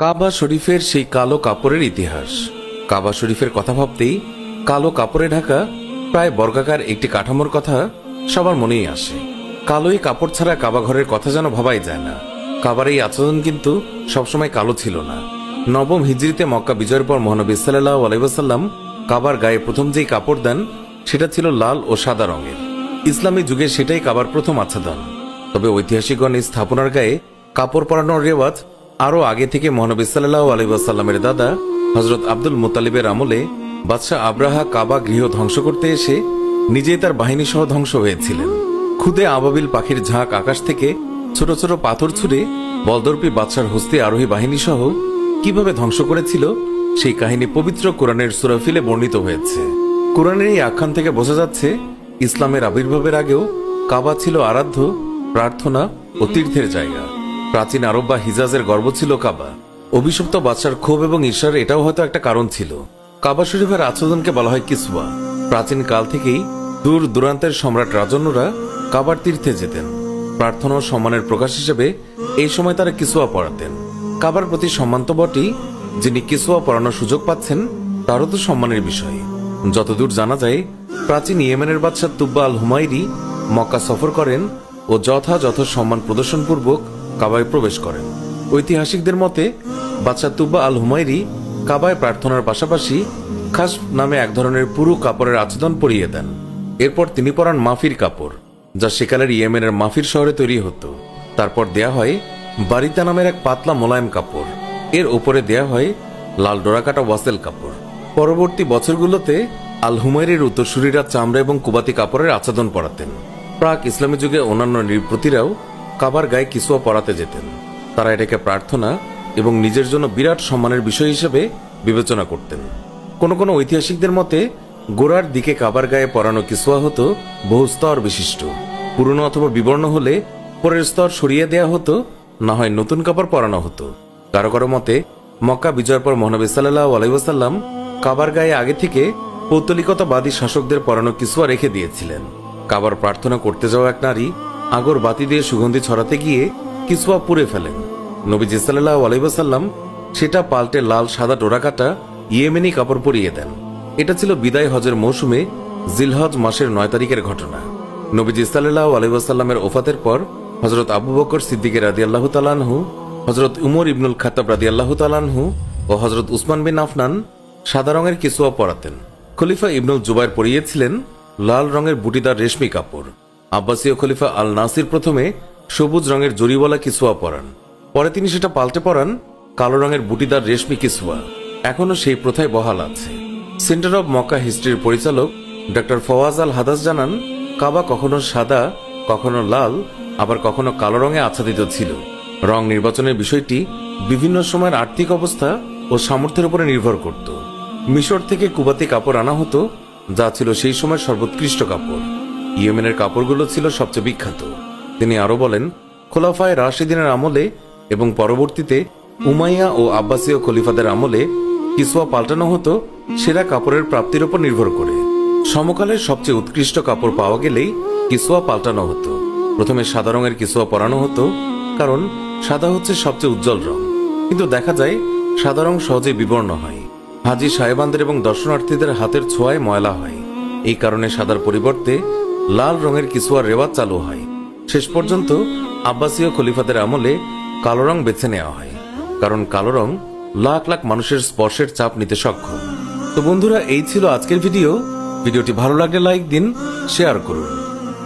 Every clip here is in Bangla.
কাবা শরীফের সেই কালো কাপড়ের ইতিহাস। কাবা শরীফের কথা ভাবতেই কালো কাপড়ে ঢাকা প্রায় বর্গাকার একটি কাঠামোর কথা সবার মনেই আসে। কালোই কাপড় ছাড়া কাবা ঘরের কথা যেন ভাবাই যায় না। কাবার এই আচরণ কিন্তু সবসময় কালো ছিল না। নবম হিজরিতে মক্কা বিজয়ের পর মহানবী সাল্লাল্লাহু আলাইহি ওয়াসাল্লাম কাবার গায়ে প্রথম যেই কাপড় দেন সেটা ছিল লাল ও সাদা রঙের। ইসলামী যুগে সেটাই কাবার প্রথম আচ্ছাদন। তবে ঐতিহাসিকগণ এই স্থাপনার গায়ে কাপড় পরানোর রেওয়াজ আরও আগে থেকে মহানবী সাল্লাল্লাহু আলাইহি ওয়াসাল্লামের দাদা হযরত আব্দুল মুত্তালিবের আমলে বাদশাহ আব্রাহা কাবা গৃহ ধ্বংস করতে এসে নিজেই তার বাহিনী সহ ধ্বংস হয়েছিলেন। খুদে আবাবিল পাখির ঝাঁক আকাশ থেকে ছোট ছোট পাথর ছুঁড়ে বলদর্পী বাদশার হস্তি আরোহী বাহিনী সহ কিভাবে ধ্বংস করেছিল সেই কাহিনী পবিত্র কোরআনের সূরা ফিলে বর্ণিত হয়েছে। কোরআনের এই আখ্যান থেকে বোঝা যাচ্ছে ইসলামের আবির্ভাবের আগেও কাবা ছিল আরাধ্য, প্রার্থনা ও তীর্থের জায়গা। প্রাচীন আরব বা হিজাজের গর্ব ছিল কাবা। অভিশপ্ত বাদশার ক্ষোভ এবং ঈর্ষার এটাও হয়তো একটা কারণ ছিল। কাবা শরীফের আচ্ছাদনকে বলা হয় কিসওয়া। প্রাচীন কাল থেকেই দূর দূরান্তের সম্রাট রাজন্যরা কাবার তীর্থে যেতেন। প্রার্থনা ও সম্মানের প্রকাশ হিসেবে এই সময় তারা কিসওয়া পরাতেন। কাবার প্রতি সম্মান তো বটেই, যিনি কিসওয়া পরানোর সুযোগ পাচ্ছেন তারও তো সম্মানের বিষয়। যতদূর জানা যায়, প্রাচীন ইয়েমেনের বাদশাহ তুব্বা আল হুমায়রি মক্কা সফর করেন ও যথাযথ সম্মান প্রদর্শনপূর্বক কাবায় প্রবেশ করেন। ঐতিহাসিকদের মতে বাদশাহ তুব্বা আল হুমায়রি কাবায় প্রার্থনার পাশাপাশি খাস নামে এক ধরনের পুরু কাপড়ের আচ্ছাদন পরিয়ে দেন। এরপর তিনি পরান মাফির কাপড়, যা সেকালের ইয়েমেনের মাফির শহরে তৈরি হতো। তারপর দেয়া হয় বারিতা নামের এক পাতলা মোলায়েম কাপড়। এর ওপরে দেয়া হয় লাল ডোরাকাটা ওয়াসেল কাপড়। পরবর্তী বছরগুলোতে আল হুমায়রির উত্তরসূরিরা চামড়া এবং কুবাতি কাপড়ের আচ্ছাদন পরাতেন। প্রাক ইসলামী যুগে অন্যান্য নৃপতিরাও কাবার গায়ে কিসওয়া পরাতে যেতেন। তারা এটাকে প্রার্থনা এবং নিজের জন্য বিরাট সম্মানের বিষয় হিসেবে বিবেচনা করতেন। কোন কোন ঐতিহাসিকদের মতে গোড়ার দিকে কাবার গায়ে পরানো কিসওয়া হতো বহু স্তর বিশিষ্ট। পুরনো অথবা বিবর্ণ হলে পরের স্তর সরিয়ে দেয়া হতো, না হয় নতুন কাপড় পরানো হতো। কারো কারো মতে মক্কা বিজয়ের পর মহানবী সাল্লাল্লাহু আলাইহি ওয়াসাল্লাম কাবার গায়ে আগে থেকে পৌত্তলিকতাবাদী শাসকদের পরানো কিসওয়া রেখে দিয়েছিলেন। কাবার প্রার্থনা করতে যাওয়া এক নারী আগর বাতি দিয়ে সুগন্ধি ছড়াতে গিয়ে কিসওয়া পুড়ে ফেলেন। নবীজি সাল্লাল্লাহু আলাইহি ওয়াসাল্লাম সেটা পাল্টে লাল সাদা ডোরাকাটা ইয়েমেনি কাপড় পরিয়ে দেন। এটা ছিল বিদায় হজের মৌসুমে জিলহজ মাসের 9 তারিখের ঘটনা। নবীজি সাল্লাল্লাহু আলাইহি ওয়াসাল্লামের ওফাতের পর হযরত আবু বকর সিদ্দিক রাদিয়াল্লাহু তাআলা আনহু, হযরত উমর ইবনুল খাত্তাব রাদিয়াল্লাহু তাআলা আনহু ও হযরত উসমান বিন আফনান সাদা রঙের কিসওয়া পরাতেন। খলিফা ইবনুল জুবাইর পরিয়েছিলেন লাল রঙের বুটিদার রেশমি কাপড়। আব্বাসীয় খলিফা আল নাসির প্রথমে সবুজ রঙের জরিওয়ালা কিসওয়া পরান, পরে তিনি সেটা পাল্টে পরান কালো রঙের বুটিদার রেশমি কিসওয়া। এখনো সেই প্রথায় বহাল আছে। সেন্টার অব মক্কা হিস্ট্রির পরিচালক ডক্টর ফওয়াজ আল হাদাস জানান, কাবা কখনো সাদা, কখনো লাল, আবার কখনো কালো রঙে আচ্ছাদিত ছিল। রং নির্বাচনের বিষয়টি বিভিন্ন সময়ের আর্থিক অবস্থা ও সামর্থ্যের উপরে নির্ভর করত। মিশর থেকে কুবাতি কাপড় আনা হতো, যা ছিল সেই সময় সর্বোৎকৃষ্ট কাপড়। ইয়েমেনের কাপড়গুলো ছিল সবচেয়ে বিখ্যাত। তিনি আরো বলেন, খোলাফায়ে রাশিদিনের আমলে এবং পরবর্তীতে উমাইয়া ও আব্বাসীয় খলিফাদের আমলে কিসওয়া পাল্টানো হতো সেরা কাপড়ের প্রাপ্তির উপর নির্ভর করে। সমকালের সবচেয়ে উৎকৃষ্ট কাপড় পাওয়া গেলেই কিসওয়া পাল্টানো হতো। প্রথমে সাদা রঙের কিসওয়া পরানো হতো, কারণ সাদা হচ্ছে সবচেয়ে উজ্জ্বল রং। কিন্তু দেখা যায় সাদা রং সহজে বিবর্ণ হয়। হাজি সাহেবানদের এবং দর্শনার্থীদের হাতের ছোঁয়ায় ময়লা হয়। এই কারণে সাদার পরিবর্তে লাল রঙের কিসওয়ার রেওয়াজ চালু হয়। শেষ পর্যন্ত আব্বাসীয় খলিফাদের আমলে কালো রং বেছে নেওয়া হয়, কারণ কালো রং লাখ লাখ মানুষের স্পর্শের চাপ নিতে সক্ষম। তো বন্ধুরা, এই ছিল আজকের ভিডিও। ভিডিওটি ভালো লাগলে লাইক দিন, শেয়ার করুন,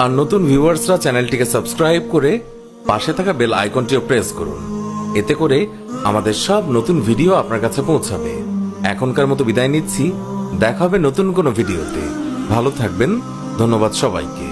আর নতুন ভিউয়ার্সরা চ্যানেলটিকে সাবস্ক্রাইব করে পাশে থাকা বেল আইকনটিও প্রেস করুন। এতে করে আমাদের সব নতুন ভিডিও আপনার কাছে পৌঁছাবে। এখনকার মতো বিদায় নিচ্ছি, দেখা হবে নতুন কোনো ভিডিওতে। ভালো থাকবেন। ধন্যবাদ সবাইকে।